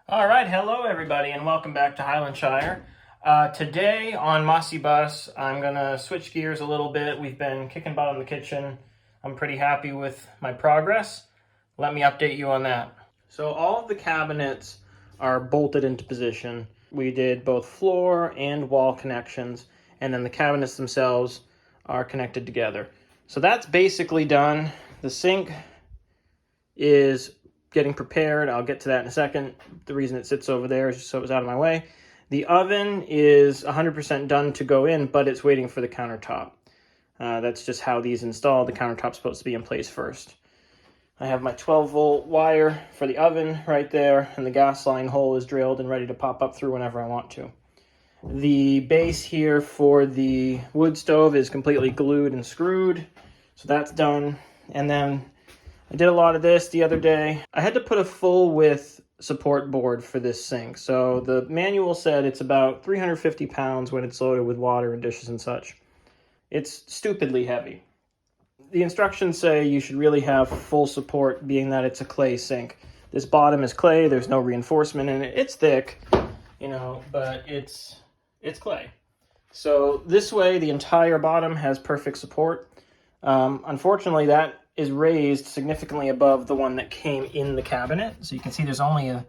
All right, hello everybody, and welcome back to Highlandshire. Today on Mossy Bus, I'm gonna switch gears a little bit. We've been kicking butt in the kitchen. I'm pretty happy with my progress. Let me update you on that. So all of the cabinets are bolted into position. We did both floor and wall connections, and then the cabinets themselves are connected together. So that's basically done. The sink is getting prepared. I'll get to that in a second. The reason it sits over there is just so it was out of my way. The oven is 100% done to go in, but it's waiting for the countertop. That's just how these install. The countertop's supposed to be in place first. I have my 12-volt wire for the oven right there, and the gas line hole is drilled and ready to pop up through whenever I want to. The base here for the wood stove is completely glued and screwed, so that's done. And then I did a lot of this the other day. I had to put a full width support board for this sink. So the manual said it's about 350 pounds when it's loaded with water and dishes and such. It's stupidly heavy. The instructions say you should really have full support, being that it's a clay sink. This bottom is clay, there's no reinforcement in it. It's thick, but it's clay. So this way the entire bottom has perfect support. Unfortunately, that is raised significantly above the one that came in the cabinet. So you can see there's only a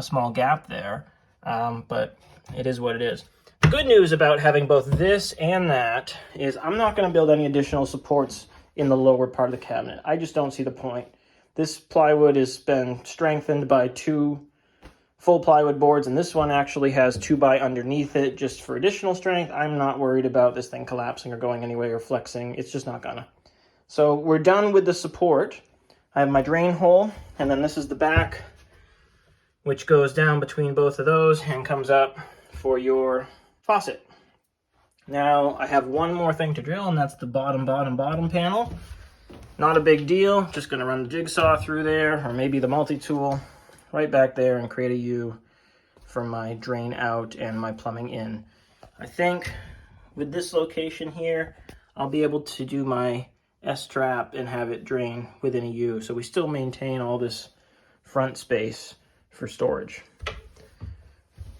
small gap there, but it is what it is. The good news about having both this and that is I'm not going to build any additional supports in the lower part of the cabinet. I just don't see the point. This plywood has been strengthened by 2 full plywood boards, and this one actually has 2x underneath it just for additional strength. I'm not worried about this thing collapsing or going anyway or flexing. It's just not gonna. So we're done with the support. I have my drain hole, and then this is the back, which goes down between both of those and comes up for your faucet. Now I have one more thing to drill, and that's the bottom panel. Not a big deal, just gonna run the jigsaw through there, or maybe the multi-tool right back there, and create a U for my drain out and my plumbing in. I think with this location here, I'll be able to do my S-trap and have it drain within a U, so we still maintain all this front space for storage.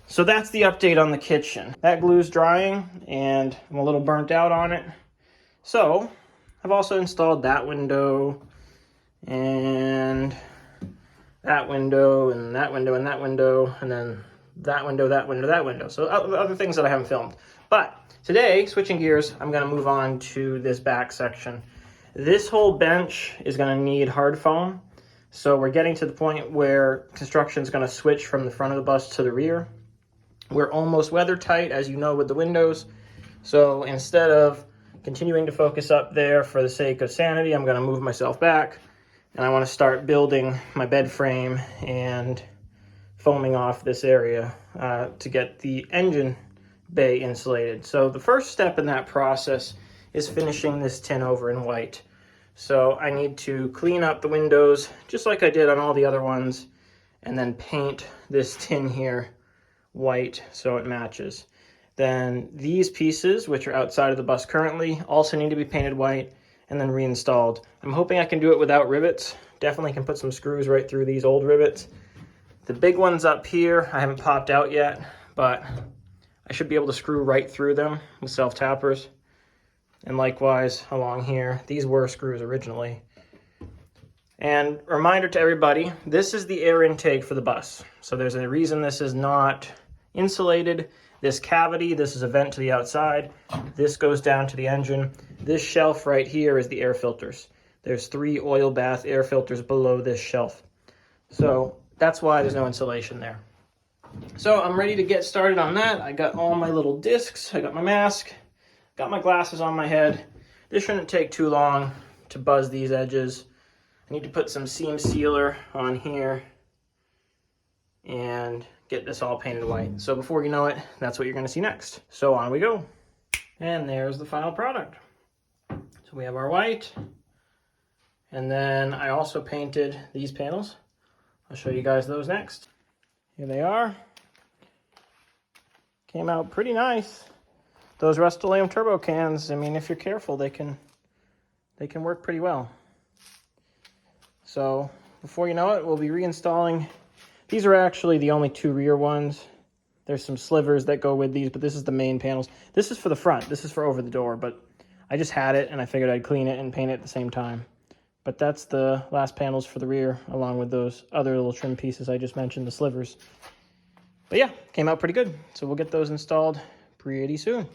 So that's the update on the kitchen. That glue's drying, and I'm a little burnt out on it. So I've also installed that window, and that window, and that window, and that window, and then that window, that window, that window. So other things that I haven't filmed. But today, switching gears, I'm gonna move on to this back section. This whole bench is gonna need hard foam. So we're getting to the point where construction is gonna switch from the front of the bus to the rear. We're almost weather tight, as you know, with the windows. So instead of continuing to focus up there for the sake of sanity, I'm gonna move myself back, and I wanna start building my bed frame and foaming off this area to get the engine bay insulated. So the first step in that process is finishing this tin over in white. So I need to clean up the windows, just like I did on all the other ones, and then paint this tin here white so it matches. Then these pieces, which are outside of the bus currently, also need to be painted white and then reinstalled. I'm hoping I can do it without rivets. Definitely can put some screws right through these old rivets. The big ones up here I haven't popped out yet, but I should be able to screw right through them with self-tappers. And likewise along here, these were screws originally. And a reminder to everybody, this is the air intake for the bus. So there's a reason this is not insulated. This cavity, this is a vent to the outside. This goes down to the engine. This shelf right here is the air filters. There's 3 oil bath air filters below this shelf. So that's why there's no insulation there. So I'm ready to get started on that. I got all my little discs. I got my mask. Got my glasses on my head. This shouldn't take too long to buzz these edges. I need to put some seam sealer on here and get this all painted white. So before you know it, that's what you're gonna see next. So on we go. And there's the final product. So we have our white, and then I also painted these panels. I'll show you guys those next. Here they are. Came out pretty nice. Those Rust-Oleum turbo cans, I mean, if you're careful, they can work pretty well. So before you know it, we'll be reinstalling These are actually the only two rear ones. There's some slivers that go with these, but this is the main panels. This is for the front. This is for over the door, but I just had it and I figured I'd clean it and paint it at the same time. But that's the last panels for the rear, along with those other little trim pieces I just mentioned, the slivers. But yeah, came out pretty good. So we'll get those installed pretty soon.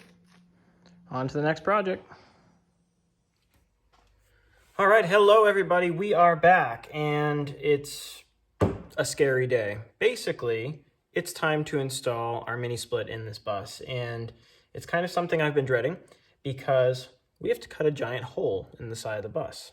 On to the next project. All right, hello everybody. We are back and it's a scary day. Basically, it's time to install our mini split in this bus, and it's kind of something I've been dreading because we have to cut a giant hole in the side of the bus.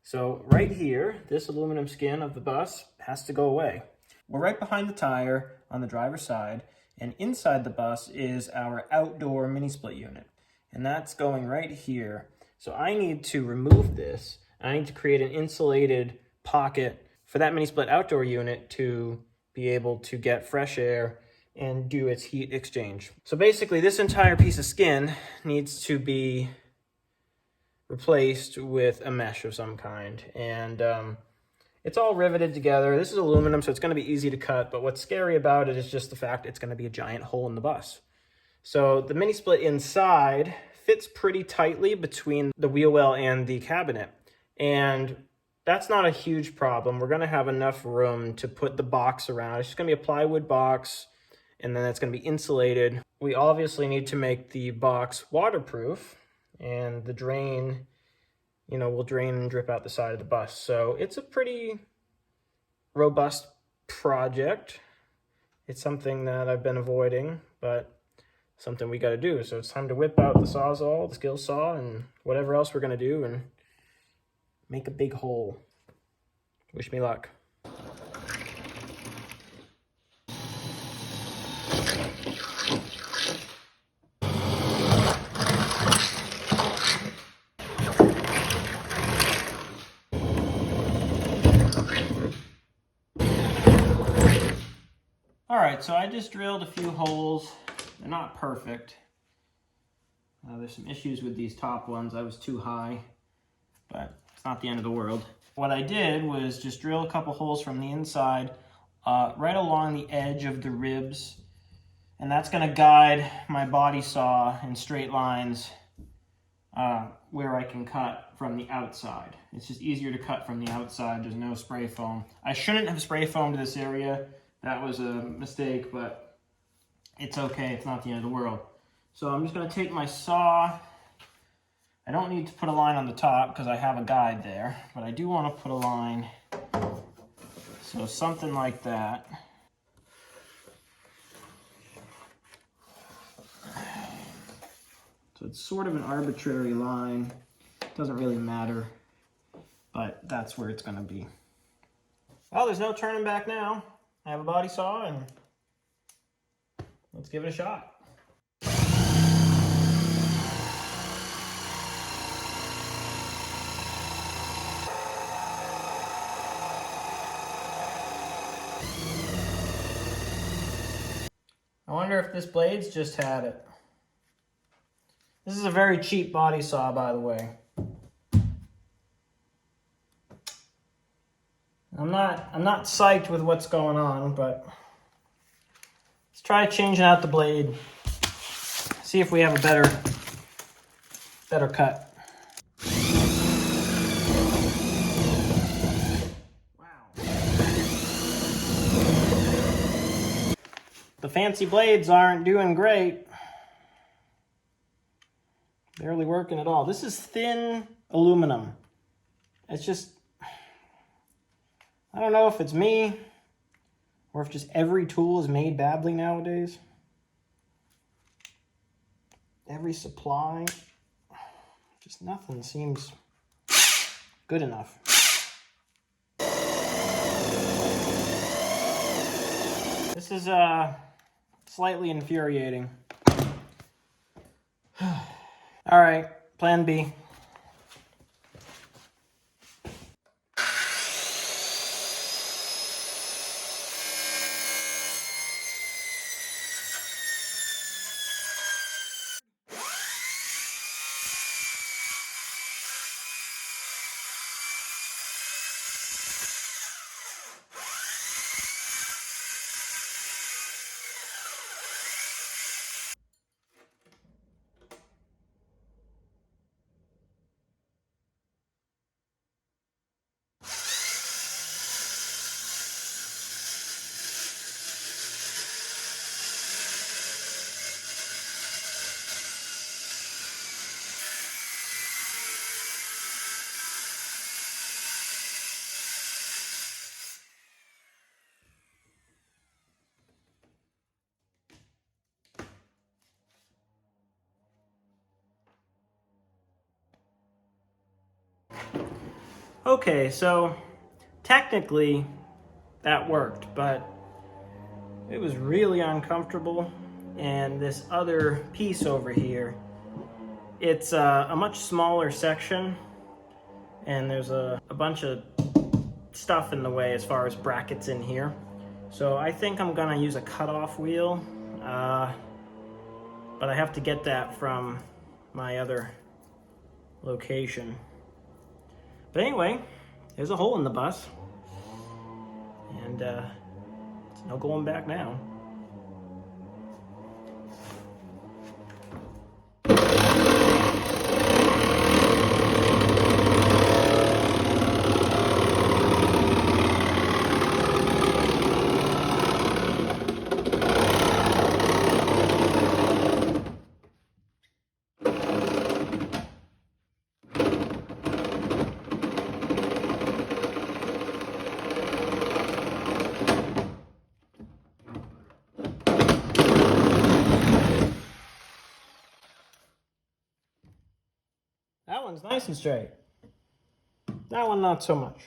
So right here, this aluminum skin of the bus has to go away. We're right behind the tire on the driver's side, and inside the bus is our outdoor mini split unit, and that's going right here. So I need to remove this. I need to create an insulated pocket for that mini split outdoor unit to be able to get fresh air and do its heat exchange. So basically this entire piece of skin needs to be replaced with a mesh of some kind, and it's all riveted together. This is aluminum, so it's going to be easy to cut, but what's scary about it is just the fact it's going to be a giant hole in the bus. So the mini split inside fits pretty tightly between the wheel well and the cabinet, and that's not a huge problem. We're going to have enough room to put the box around. It's just going to be a plywood box, and then it's going to be insulated. We obviously need to make the box waterproof, and the drain, will drain and drip out the side of the bus. So it's a pretty robust project. It's something that I've been avoiding, but something we got to do. So it's time to whip out the Sawzall, the skill saw, and whatever else we're going to do and make a big hole. Wish me luck. All right, so I just drilled a few holes. They're not perfect. There's some issues with these top ones. I was too high, but it's not the end of the world. What I did was just drill a couple holes from the inside, right along the edge of the ribs, and that's going to guide my body saw in straight lines where I can cut from the outside. It's just easier to cut from the outside. There's no spray foam. I shouldn't have spray foamed this area. That was a mistake, but it's okay. It's not the end of the world. So I'm just going to take my saw. I don't need to put a line on the top because I have a guide there, but I do want to put a line. So something like that. So it's sort of an arbitrary line. It doesn't really matter, but that's where it's going to be. Well, there's no turning back now. I have a body saw, and let's give it a shot. I wonder if this blade's just had it. This is a very cheap body saw, by the way. I'm not psyched with what's going on, but let's try changing out the blade. See if we have a better cut. Wow. The fancy blades aren't doing great. Barely working at all. This is thin aluminum. It's just, I don't know if it's me or if just every tool is made badly nowadays. Every supply, just nothing seems good enough. This is slightly infuriating. All right, plan B. Okay, so technically that worked, but it was really uncomfortable. And this other piece over here, it's a much smaller section, and there's a bunch of stuff in the way as far as brackets in here. So I think I'm gonna use a cutoff wheel, but I have to get that from my other location. But anyway, there's a hole in the bus, and there's no going back now. That one's nice and straight. That one, not so much.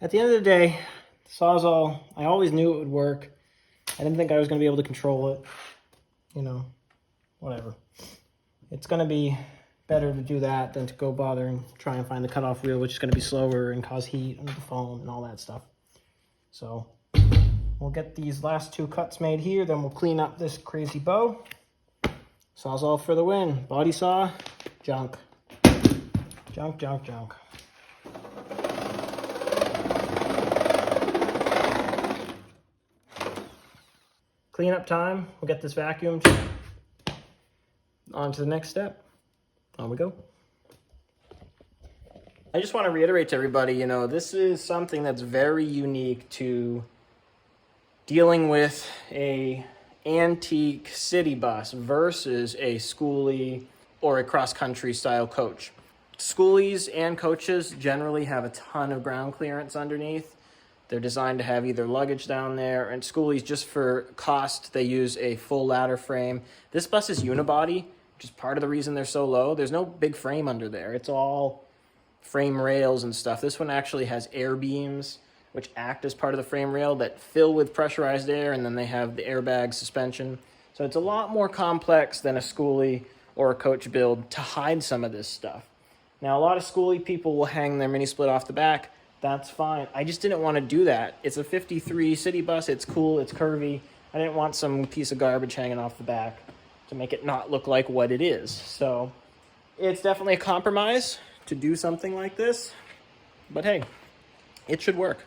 At the end of the day, the Sawzall, I always knew it would work. I didn't think I was going to be able to control it. You know, whatever. It's going to be better to do that than to go bother and try and find the cutoff wheel, which is going to be slower and cause heat under the foam and all that stuff. So we'll get these last two cuts made here, then we'll clean up this crazy bow. Sawzall for the win. Body saw, junk. Junk, junk, junk. Cleanup time. We'll get this vacuumed. On to the next step. On we go. I just want to reiterate to everybody, you know, this is something that's very unique to dealing with a antique city bus versus a schoolie or a cross-country style coach. Schoolies and coaches generally have a ton of ground clearance underneath. They're designed to have either luggage down there, and schoolies, just for cost, they use a full ladder frame. This bus is unibody, which is part of the reason they're so low. There's no big frame under there. It's all frame rails and stuff. This one actually has air beams, which act as part of the frame rail that fill with pressurized air, and then they have the airbag suspension. So it's a lot more complex than a schoolie or a coach build to hide some of this stuff. Now, a lot of schoolie people will hang their mini split off the back. That's fine. I just didn't want to do that. It's a 53 city bus. It's cool. It's curvy. I didn't want some piece of garbage hanging off the back to make it not look like what it is. So it's definitely a compromise to do something like this. But hey, it should work.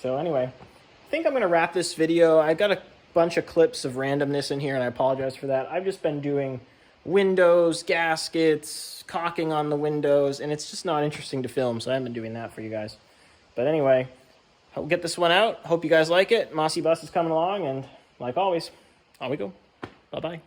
So anyway, I think I'm going to wrap this video. I got a bunch of clips of randomness in here, and I apologize for that. I've just been doing windows, gaskets, caulking on the windows, and it's just not interesting to film, so I haven't been doing that for you guys. But anyway, I'll get this one out. Hope you guys like it. Mossy Bus is coming along, and like always, on we go. Bye-bye.